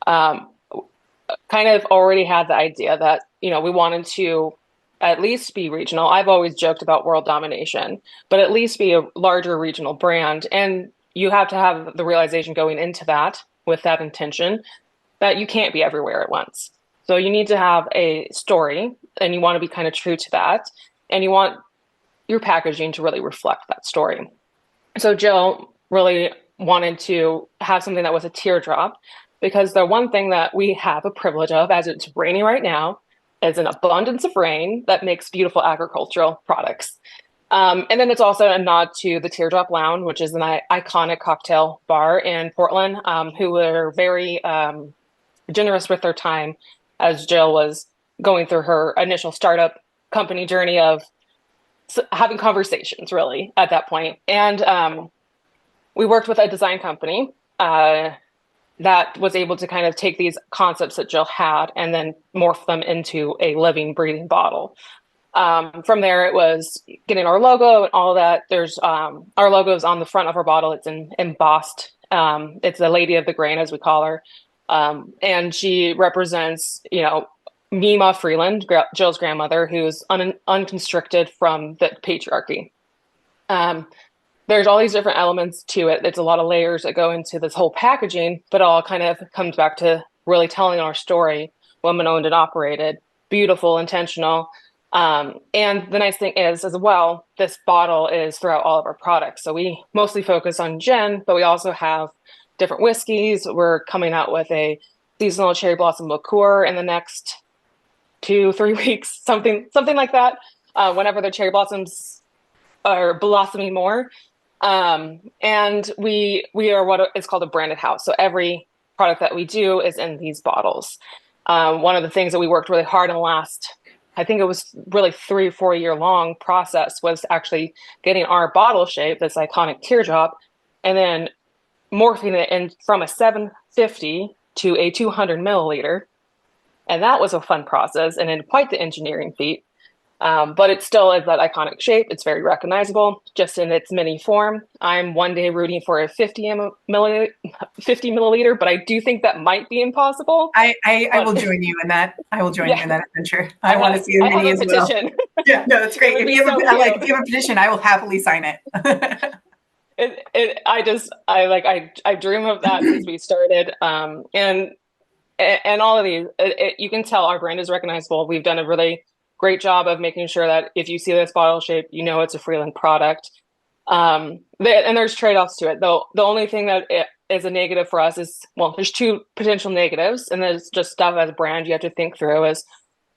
Kind of already had the idea that, we wanted to at least be regional. I've always joked about world domination, but at least be a larger regional brand. And you have to have the realization going into that, with that intention, that you can't be everywhere at once. So you need to have a story, and you want to be kind of true to that. And you want your packaging to really reflect that story. So Jill really wanted to have something that was a teardrop, because the one thing that we have a privilege of, as it's raining right now, is an abundance of rain that makes beautiful agricultural products. And then it's also a nod to the Teardrop Lounge, which is an iconic cocktail bar in Portland, who were very generous with their time as Jill was going through her initial startup company journey of having conversations, really, at that point. And we worked with a design company that was able to kind of take these concepts that Jill had and then morph them into a living, breathing bottle. From there, it was getting our logo and all that. There's our logo is on the front of our bottle. It's embossed. It's the Lady of the Grain, as we call her. And she represents, Mima Freeland, Jill's grandmother, who's unconstricted from the patriarchy. There's all these different elements to it. It's a lot of layers that go into this whole packaging, but it all kind of comes back to really telling our story, women owned and operated, beautiful, intentional. And the nice thing is, as well, this bottle is throughout all of our products. So we mostly focus on gin, but we also have different whiskeys. We're coming out with a seasonal cherry blossom liqueur in the next 2-3 weeks, something like that, whenever the cherry blossoms are blossoming more. And we are what is called a branded house. So every product that we do is in these bottles. One of the things that we worked really hard in the last, I think it was really 3 or 4 year long process, was actually getting our bottle shape, this iconic teardrop, and then morphing it in from a 750 to a 200 milliliter. And that was a fun process and quite the engineering feat. But it still is that iconic shape. It's very recognizable, just in its mini form. I'm one day rooting for a 50 milliliter, but I do think that might be impossible. I will join you in that. I will join you in that adventure. I want to see a mini as well. Yeah, no, that's great. If you have a petition, I will happily sign it. I dream of that since we started. And all of these, you can tell our brand is recognizable. We've done a really great job of making sure that if you see this bottle shape, you know it's a Freeland product. And there's trade-offs to it, though. The only thing that is a negative for us is, well, there's two potential negatives, and there's just stuff as a brand you have to think through. Is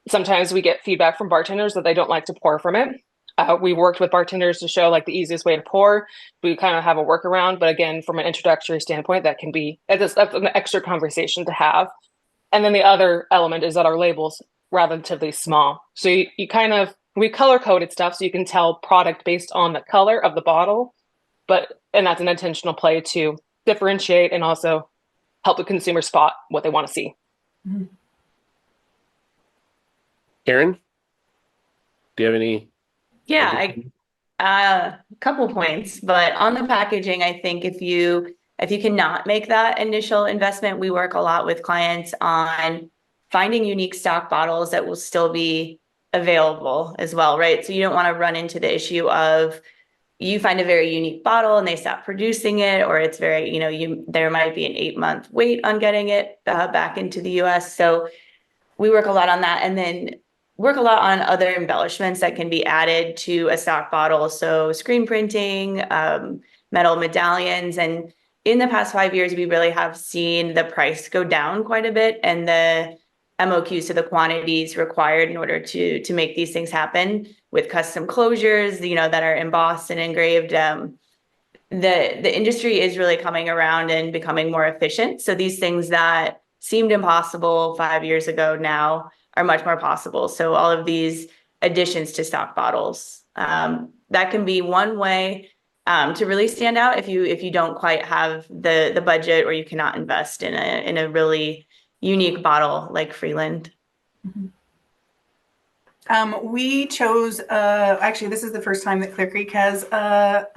sometimes we get feedback from bartenders that they don't like to pour from it. We worked with bartenders to show like the easiest way to pour. We kind of have a workaround, but again, from an introductory standpoint, that's an extra conversation to have. And then the other element is that our label's relatively small. So we color coded stuff so you can tell product based on the color of the bottle, and that's an intentional play to differentiate and also help the consumer spot what they want to see. Mm-hmm. Karen, do you have any? Yeah, a couple points, but on the packaging, I think if you cannot make that initial investment, we work a lot with clients on finding unique stock bottles that will still be available as well, right? So you don't want to run into the issue of you find a very unique bottle and they stop producing it, or it's very, there might be an 8-month wait on getting it back into the US. So we work a lot on that, and then work a lot on other embellishments that can be added to a stock bottle. So screen printing, metal medallions. And in the past 5 years, we really have seen the price go down quite a bit, and the MOQs, so the quantities required in order to make these things happen, with custom closures, that are embossed and engraved. The industry is really coming around and becoming more efficient. So these things that seemed impossible 5 years ago now are much more possible. So all of these additions to stock bottles, that can be one way to really stand out if you don't quite have the budget, or you cannot invest in a really unique bottle like Freeland. Mm-hmm. We chose, actually, this is the first time that Clear Creek has a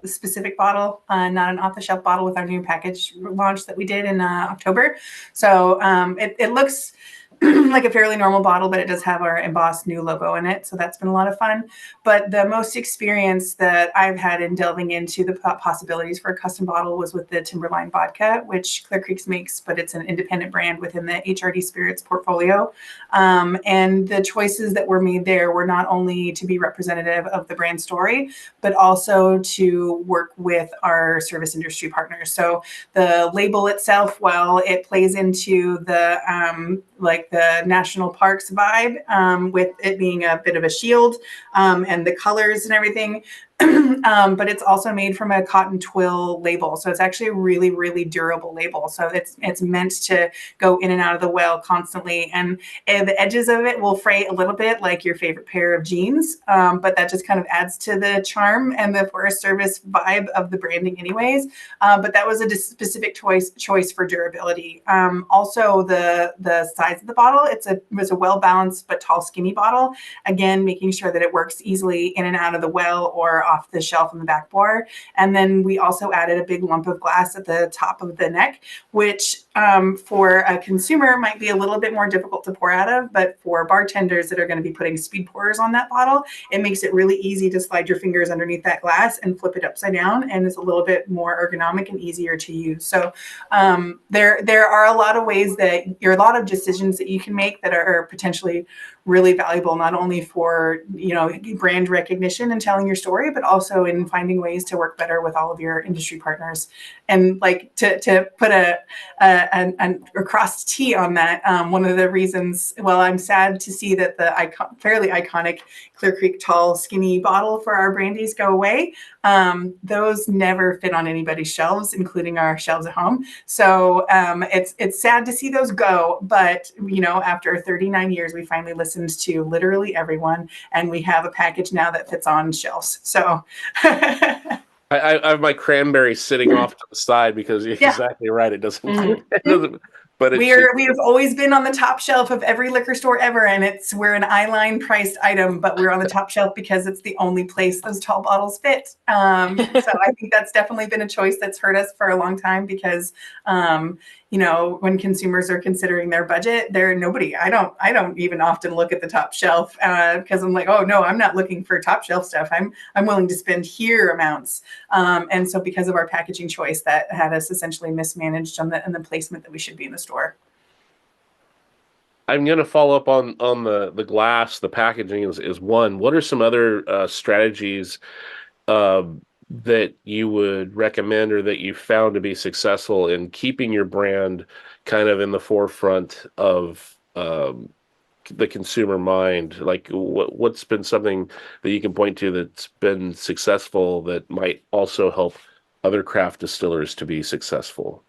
specific bottle, not an off-the-shelf bottle, with our new package launch that we did in October. So it looks like a fairly normal bottle, but it does have our embossed new logo in it. So that's been a lot of fun. But the most experience that I've had in delving into the possibilities for a custom bottle was with the Timberline vodka, which Clear Creeks makes, but it's an independent brand within the HRD Spirits portfolio. And the choices that were made there were not only to be representative of the brand story, but also to work with our service industry partners. So the label itself, while it plays into the the national parks vibe, with it being a bit of a shield, and the colors and everything. But it's also made from a cotton twill label. So it's actually a really, really durable label. So it's meant to go in and out of the well constantly. And the edges of it will fray a little bit like your favorite pair of jeans. But that just kind of adds to the charm and the Forest Service vibe of the branding anyways. But that was a specific choice for durability. Also the size of the bottle, it was a well-balanced but tall, skinny bottle. Again, making sure that it works easily in and out of the well or off the shelf in the back bar. And then we also added a big lump of glass at the top of the neck, which for a consumer might be a little bit more difficult to pour out of, but for bartenders that are going to be putting speed pourers on that bottle, it makes it really easy to slide your fingers underneath that glass and flip it upside down, and it's a little bit more ergonomic and easier to use. So there are a lot of ways that a lot of decisions that you can make that are potentially really valuable, not only for brand recognition and telling your story, but also in finding ways to work better with all of your industry partners. And like to put an across T on that, one of the reasons, well, I'm sad to see that the fairly iconic Clear Creek tall, skinny bottle for our brandies go away. Those never fit on anybody's shelves, including our shelves at home. So it's sad to see those go, but after 39 years, we finally listened to literally everyone, and we have a package now that fits on shelves. So I have my cranberry sitting off to the side because you're Yeah. exactly right. It doesn't, Mhm. it doesn't, but We have always been on the top shelf of every liquor store ever, and we're an eyeline priced item, but we're on the top shelf because it's the only place those tall bottles fit. So I think that's definitely been a choice that's hurt us for a long time because when consumers are considering their budget, I don't even often look at the top shelf because I'm like, oh no, I'm not looking for top shelf stuff. I'm willing to spend here amounts. And so because of our packaging choice, that had us essentially mismanaged in the placement that we should be in the store. I'm going to follow up on the glass, the packaging is one. What are some other strategies uh, that you would recommend or that you found to be successful in keeping your brand kind of in the forefront of the consumer mind? Like what's been something that you can point to that's been successful that might also help other craft distillers to be successful?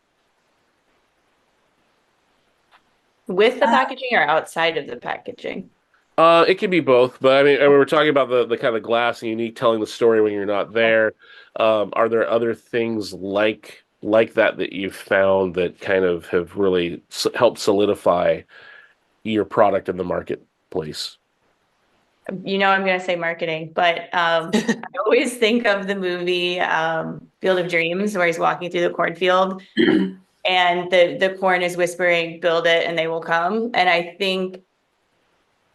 With the packaging or outside of the packaging? It can be both, but I mean, we're talking about the kind of glass and unique telling the story when you're not there. Are there other things like that you've found that kind of have really helped solidify your product in the marketplace? I'm going to say marketing, but I always think of the movie Field of Dreams, where he's walking through the cornfield and the corn is whispering, "Build it, and they will come." And I think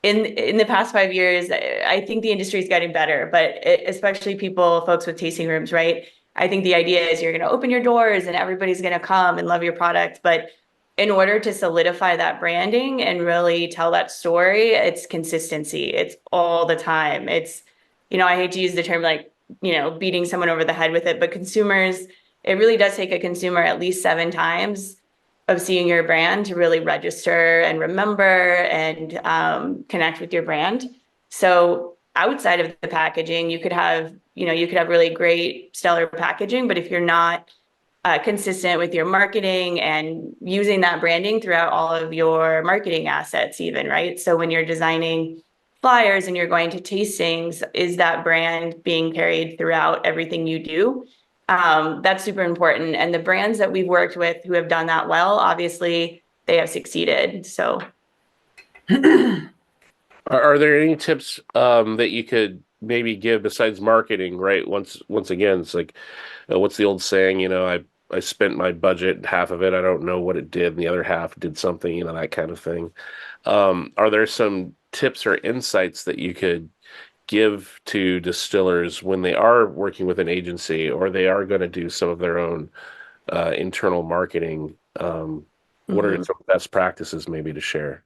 in the past 5 years, I think the industry is getting better, but especially folks with tasting rooms, right? I think the idea is you're going to open your doors and everybody's going to come and love your product, but in order to solidify that branding and really tell that story, it's consistency. It's all the time. I hate to use the term like, beating someone over the head with it, but consumers, it really does take a consumer at least 7 times of seeing your brand to really register and remember and connect with your brand. So outside of the packaging, you could have really great stellar packaging, but if you're not consistent with your marketing and using that branding throughout all of your marketing assets, even, right? So when you're designing flyers and you're going to tastings, is that brand being carried throughout everything you do? That's super important. And the brands that we've worked with who have done that well, obviously they have succeeded. So Are there any tips that you could maybe give besides marketing, right? Once again, it's like what's the old saying, I spent my budget, half of it, I don't know what it did, and the other half did something, that kind of thing. Are there some tips or insights that you could give to distillers when they are working with an agency or they are going to do some of their own internal marketing? What are some best practices maybe to share?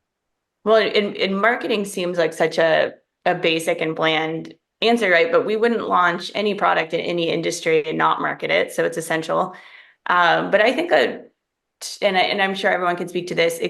Well, in marketing seems like such a basic and bland answer, right? But we wouldn't launch any product in any industry and not market it, so it's essential. But I think and I'm sure everyone can speak to this,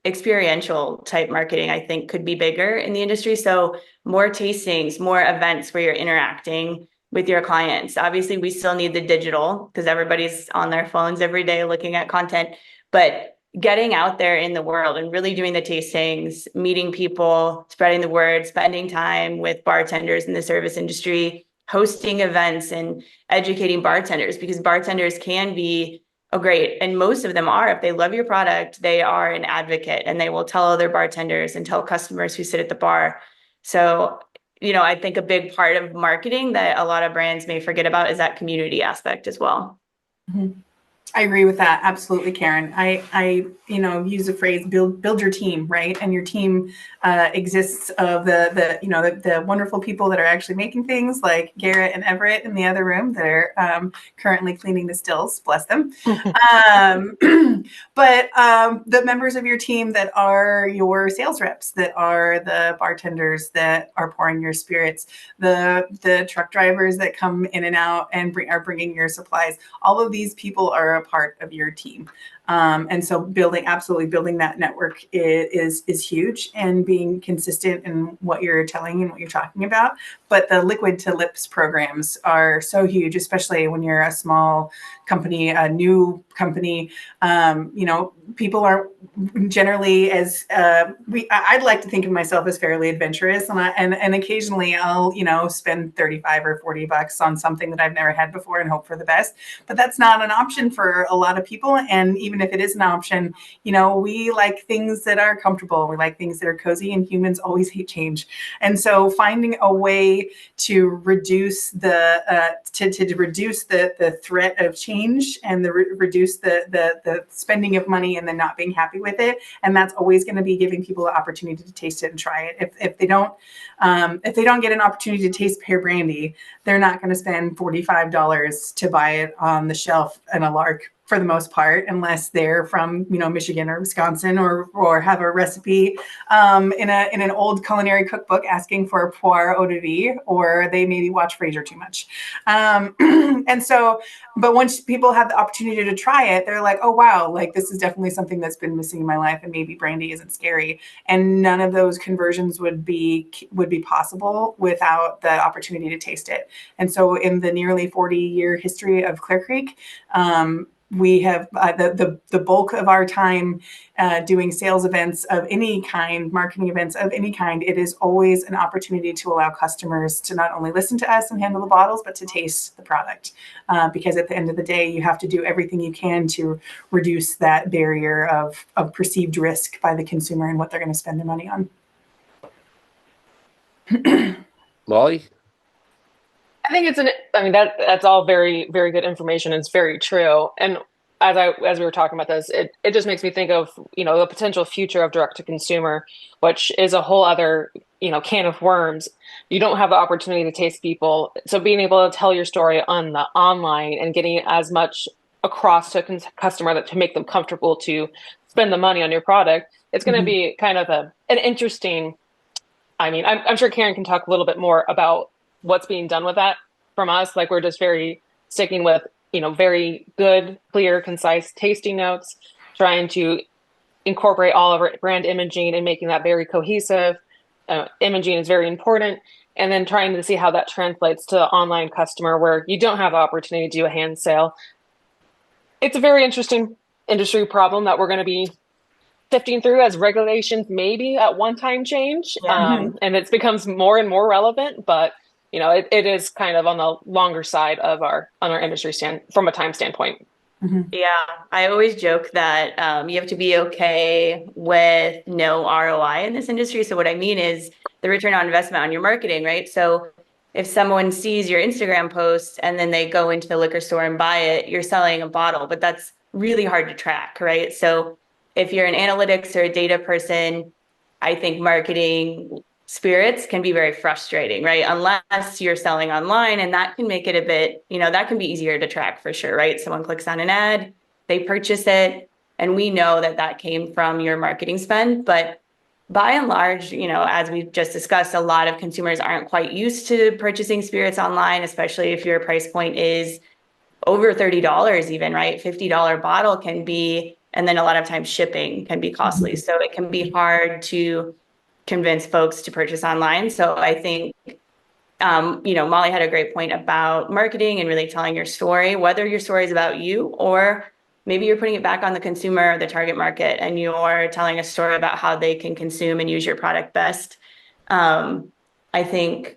experiential type marketing, I think, could be bigger in the industry. So more tastings, more events where you're interacting with your clients. Obviously, we still need the digital because everybody's on their phones every day looking at content, but getting out there in the world and really doing the tastings, meeting people, spreading the word, spending time with bartenders in the service industry, hosting events and educating bartenders, because bartenders can be great, and most of them are, if they love your product, they are an advocate and they will tell other bartenders and tell customers who sit at the bar. So, I think a big part of marketing that a lot of brands may forget about is that community aspect as well. Mm-hmm. I agree with that. Absolutely, Karen. I use the phrase build your team, right? And your team exists of the wonderful people that are actually making things, like Garrett and Everett in the other room that are currently cleaning the stills, bless them. But the members of your team that are your sales reps, that are the bartenders that are pouring your spirits, the truck drivers that come in and out and are bringing your supplies. All of these people are a part of your team. And so absolutely building that network is huge, and being consistent in what you're telling and what you're talking about. But the liquid to lips programs are so huge, especially when you're a small company, a new company. People are generally I'd like to think of myself as fairly adventurous, and occasionally I'll, spend 35 or 40 bucks on something that I've never had before and hope for the best. But that's not an option for a lot of people. And even if it is an option, we like things that are comfortable. We like things that are cozy, and humans always hate change. And so finding a way to reduce to reduce the threat of change, and reduce the spending of money and then not being happy with it. And that's always going to be giving people the opportunity to taste it and try it. If they don't get an opportunity to taste pear brandy, they're not going to spend $45 to buy it on the shelf in a Lark, for the most part, unless they're from Michigan or Wisconsin, or have a recipe in an old culinary cookbook asking for a poire eau de vie, or they maybe watch Frasier too much. And so, but once people have the opportunity to try it, they're like, oh wow, like this is definitely something that's been missing in my life, and maybe brandy isn't scary. And none of those conversions would be possible without the opportunity to taste it. And so in the nearly 40-year history of Clear Creek, we have the bulk of our time doing sales events of any kind, marketing events of any kind. It is always an opportunity to allow customers to not only listen to us and handle the bottles, but to taste the product. Because at the end of the day, you have to do everything you can to reduce that barrier of perceived risk by the consumer and what they're going to spend their money on. Molly? I think that's all very, very good information. It's very true. And as we were talking about this, it just makes me think of, the potential future of direct to consumer, which is a whole other, can of worms. You don't have the opportunity to taste people. So being able to tell your story on the online and getting as much across to a customer to make them comfortable to spend the money on your product, it's going to be kind of an interesting, I'm sure Karen can talk a little bit more about what's being done with that from us. Like, we're just very sticking with, very good, clear, concise tasting notes, trying to incorporate all of our brand imaging and making that very cohesive. Imaging is very important. And then trying to see how that translates to the online customer, where you don't have the opportunity to do a hand sale. It's a very interesting industry problem that we're going to be sifting through as regulations maybe at one time change. And it becomes more and more relevant, but it is kind of on the longer side of our industry from a time standpoint. Yeah, I always joke that you have to be okay with no ROI in this industry. So what I mean is the return on investment on your marketing, right? So if someone sees your Instagram post and then they go into the liquor store and buy it, you're selling a bottle, but that's really hard to track, right? So if you're an analytics or a data person, I think marketing spirits can be very frustrating, right? Unless you're selling online, and that can make it a bit, that can be easier to track for sure, right? Someone clicks on an ad, they purchase it, and we know that came from your marketing spend. But by and large, as we've just discussed, a lot of consumers aren't quite used to purchasing spirits online, especially if your price point is over $30 even, right? $50 bottle can be, and then a lot of times shipping can be costly. So it can be hard to convince folks to purchase online. So I think, Molly had a great point about marketing and really telling your story, whether your story is about you or maybe you're putting it back on the consumer, the target market, and you're telling a story about how they can consume and use your product best. I think,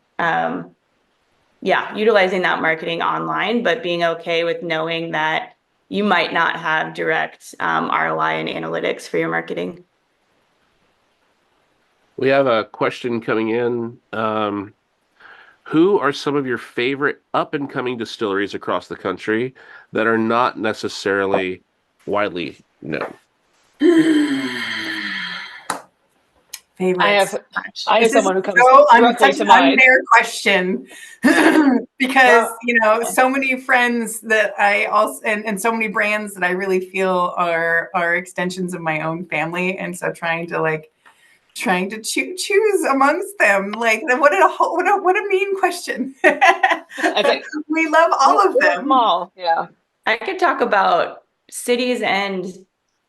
utilizing that marketing online, but being okay with knowing that you might not have direct ROI and analytics for your marketing. We have a question coming in. Who are some of your favorite up-and-coming distilleries across the country that are not necessarily widely known? Favorites. I have someone who comes such to an mind. unfair question because so many friends that I also and so many brands that I really feel are extensions of my own family, and so trying to choose amongst them, like what a mean question. We love all of them. All, yeah. I could talk about cities and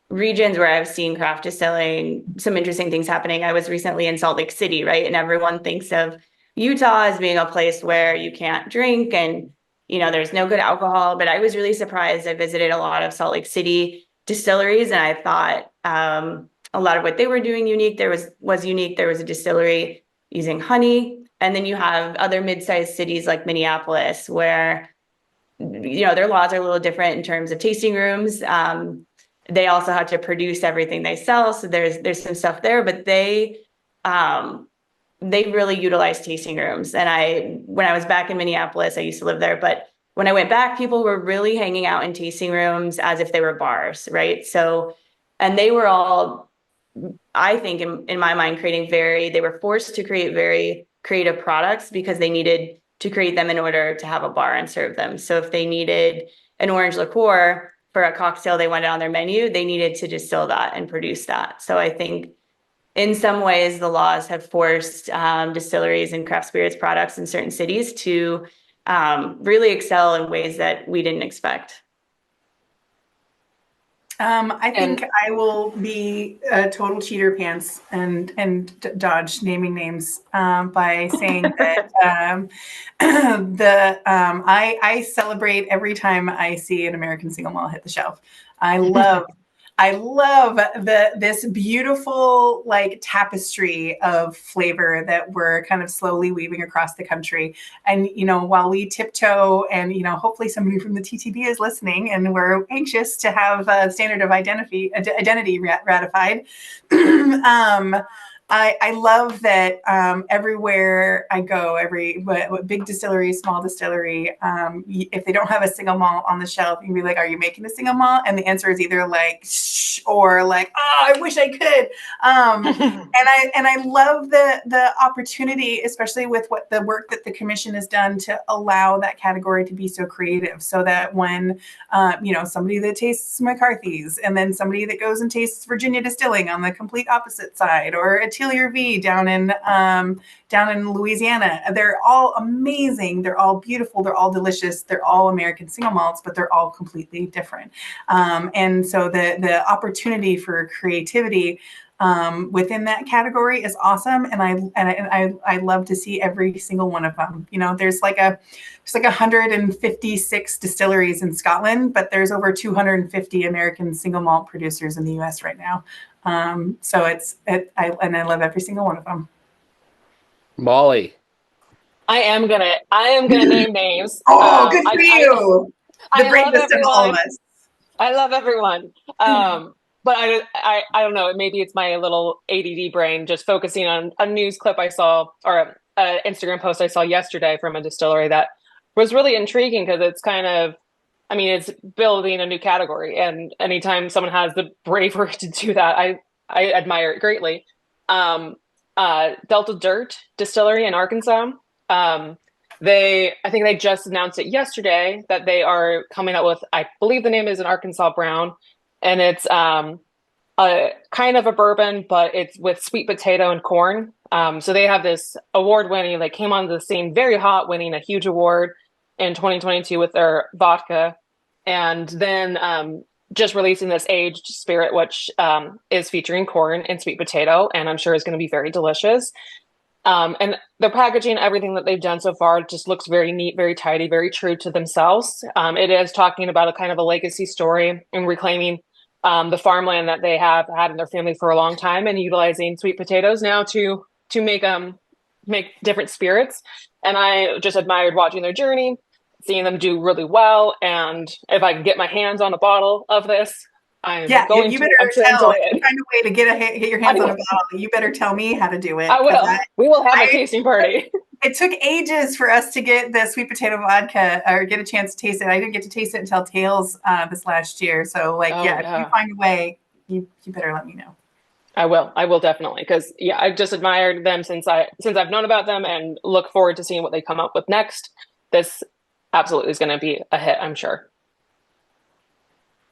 regions where I've seen craft distilling, some interesting things happening. I was recently in Salt Lake City, right? And everyone thinks of Utah as being a place where you can't drink and, there's no good alcohol. But I was really surprised. I visited a lot of Salt Lake City distilleries, and I thought a lot of what they were doing unique. There was unique. There was a distillery using honey. And then you have other mid-sized cities like Minneapolis, where their laws are a little different in terms of tasting rooms. They also have to produce everything they sell, so there's some stuff there, but they really utilize tasting rooms. And when I was back in Minneapolis, I used to live there, but when I went back, people were really hanging out in tasting rooms as if they were bars, right? So, and they were all, I think, in my mind, they were forced to create very creative products because they needed to create them in order to have a bar and serve them. So if they needed an orange liqueur for a cocktail they wanted on their menu, they needed to distill that and produce that. So I think in some ways the laws have forced distilleries and craft spirits products in certain cities to really excel in ways that we didn't expect. I think I will be a total cheater pants and dodge naming names by saying that I celebrate every time I see an American single malt hit the shelf. I love this beautiful like tapestry of flavor that we're kind of slowly weaving across the country. And while we tiptoe, and hopefully somebody from the TTB is listening, and we're anxious to have a standard of identity ratified. I love that everywhere I go, every big distillery, small distillery, if they don't have a single malt on the shelf, you can be like, "Are you making a single malt?" And the answer is either like "Shh" or like, "Oh, I wish I could." And I love the opportunity, especially with the work that the commission has done to allow that category to be so creative, so that when somebody that tastes McCarthy's, and then somebody that goes and tastes Virginia Distilling on the complete opposite side, or Atelier V down in Louisiana. They're all amazing. They're all beautiful. They're all delicious. They're all American single malts, but they're all completely different. And so the opportunity for creativity within that category is awesome, and I love to see every single one of them. There's like 156 distilleries in Scotland, but there's over 250 American single malt producers in the U.S. right now. So I love every single one of them. Molly, I am gonna name names. Oh, good for you! The bravest of all of us. I love everyone. But I don't know. Maybe it's my little ADD brain just focusing on a news clip I saw, or an Instagram post I saw yesterday from a distillery that was really intriguing, because it's kind of, it's building a new category, and anytime someone has the bravery to do that, I admire it greatly. Delta Dirt Distillery in Arkansas. I think they just announced it yesterday that they are coming out with, I believe the name is an Arkansas Brown, and it's a kind of a bourbon, but it's with sweet potato and corn. So they have this award-winning, they came on the scene very hot, winning a huge award in 2022 with their vodka, and then just releasing this aged spirit, which is featuring corn and sweet potato, and I'm sure is going to be very delicious. And the packaging, everything that they've done so far, just looks very neat, very tidy, very true to themselves. It is talking about a kind of a legacy story and reclaiming the farmland that they have had in their family for a long time, and utilizing sweet potatoes now to make different spirits. And I just admired watching their journey, seeing them do really well. And if I can get my hands on a bottle of this, I'm going you to better enjoy it. Find a way to get your hands on a bottle. You better tell me how to do it. I will. We will have a tasting party. It took ages for us to get the sweet potato vodka, or get a chance to taste it. I didn't get to taste it until Tales this last year. So if you find a way, you better let me know. I will definitely, because I've just admired them since I've known about them, and look forward to seeing what they come up with next. This absolutely is going to be a hit, I'm sure.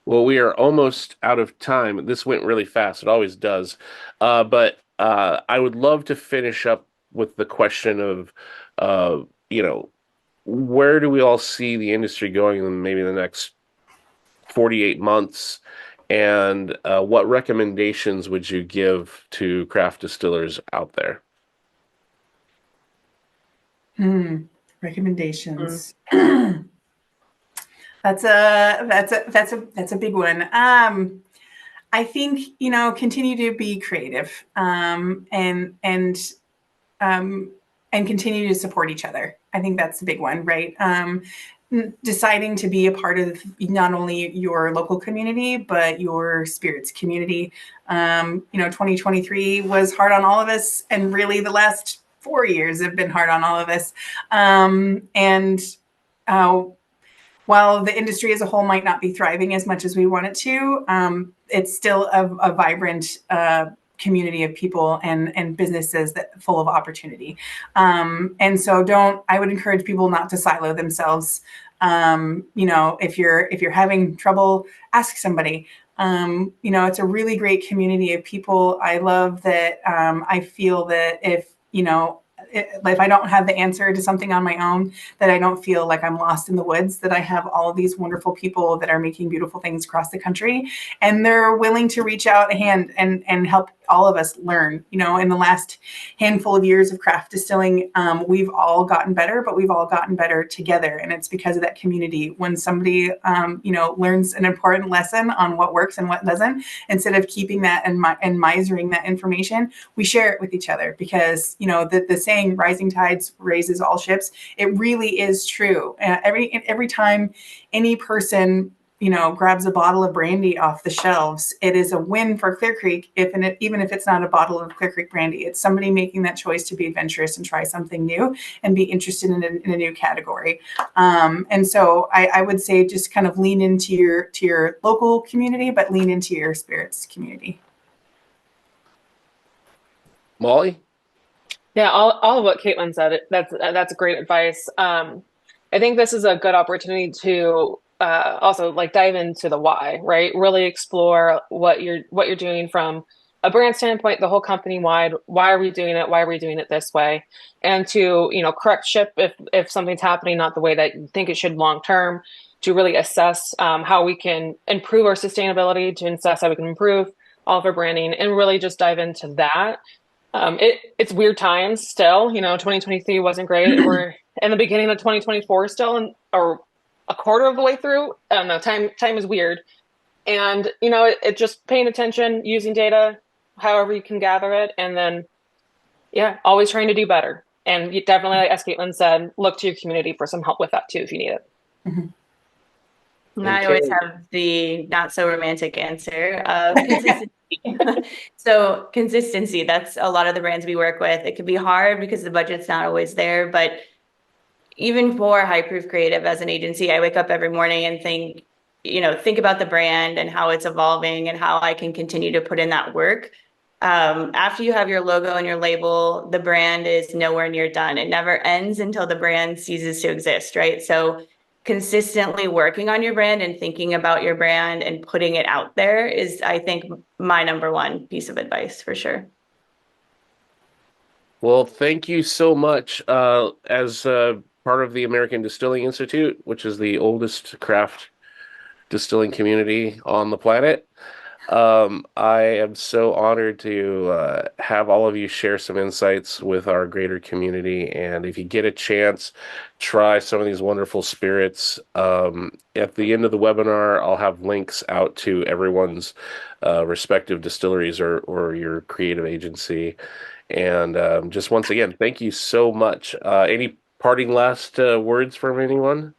Well, we are almost out of time. This went really fast. It always does. But I would love to finish up with the question of, where do we all see the industry going in maybe the next 48 months. And what recommendations would you give to craft distillers out there? Recommendations. That's a big one. I think, continue to be creative, and continue to support each other. I think that's the big one, right? Deciding to be a part of not only your local community, but your spirits community. 2023 was hard on all of us, and really the last 4 years have been hard on all of us. While the industry as a whole might not be thriving as much as we want it to, it's still a vibrant community of people and businesses that full of opportunity. And so I would encourage people not to silo themselves. If you're having trouble, ask somebody. It's a really great community of people. I love that. I feel that if I don't have the answer to something on my own, that I don't feel like I'm lost in the woods, that I have all of these wonderful people that are making beautiful things across the country, and they're willing to reach out a hand and help all of us learn. In the last handful of years of craft distilling, we've all gotten better, but we've all gotten better together. And it's because of that community. When somebody, learns an important lesson on what works and what doesn't, instead of keeping that and misering that information, we share it with each other, because, the saying rising tides raises all ships. It really is true. Every time any person grabs a bottle of brandy off the shelves, it is a win for Clear Creek, even if it's not a bottle of Clear Creek brandy. It's somebody making that choice to be adventurous and try something new and be interested in a new category. And so I would say just kind of lean into your local community, but lean into your spirits community. Molly? Yeah, all of what Caitlin said, that's great advice. I think this is a good opportunity to also dive into the why, right? Really explore what you're doing from a brand standpoint, the whole company wide. Why are we doing it? Why are we doing it this way? And to correct ship if something's happening not the way that you think it should long term. To really assess how we can improve our sustainability, to assess how we can improve all of our branding, and really just dive into that. It's weird times still. 2023 wasn't great. We're in the beginning of 2024 still, or a quarter of the way through. I don't know. Time is weird, and it just paying attention, using data, however you can gather it, and then always trying to do better. And you definitely, as Caitlin said, look to your community for some help with that too if you need it. Mm-hmm. And I always have the not so romantic answer of consistency. So consistency, that's a lot of the brands we work with. It can be hard because the budget's not always there, but even for High Proof Creative as an agency, I wake up every morning and think about the brand and how it's evolving and how I can continue to put in that work. After you have your logo and your label, the brand is nowhere near done. It never ends until the brand ceases to exist, right? So consistently working on your brand and thinking about your brand and putting it out there is, I think, my number one piece of advice for sure. Well, thank you so much. As part of the American Distilling Institute, which is the oldest craft distilling community on the planet, I am so honored to have all of you share some insights with our greater community. And if you get a chance, try some of these wonderful spirits. At the end of the webinar, I'll have links out to everyone's respective distilleries or your creative agency. And just once again, thank you so much. Any parting last words from anyone?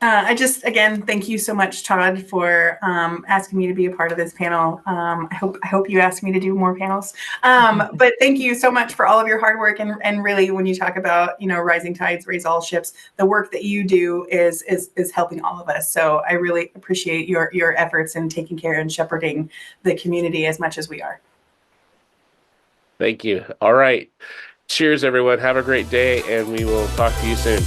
Again, thank you so much, Todd, for asking me to be a part of this panel. I hope you ask me to do more panels. But thank you so much for all of your hard work. And really, when you talk about, rising tides raise all ships, the work that you do is helping all of us. So I really appreciate your efforts in taking care and shepherding the community as much as we are. Thank you. All right. Cheers, everyone. Have a great day, and we will talk to you soon.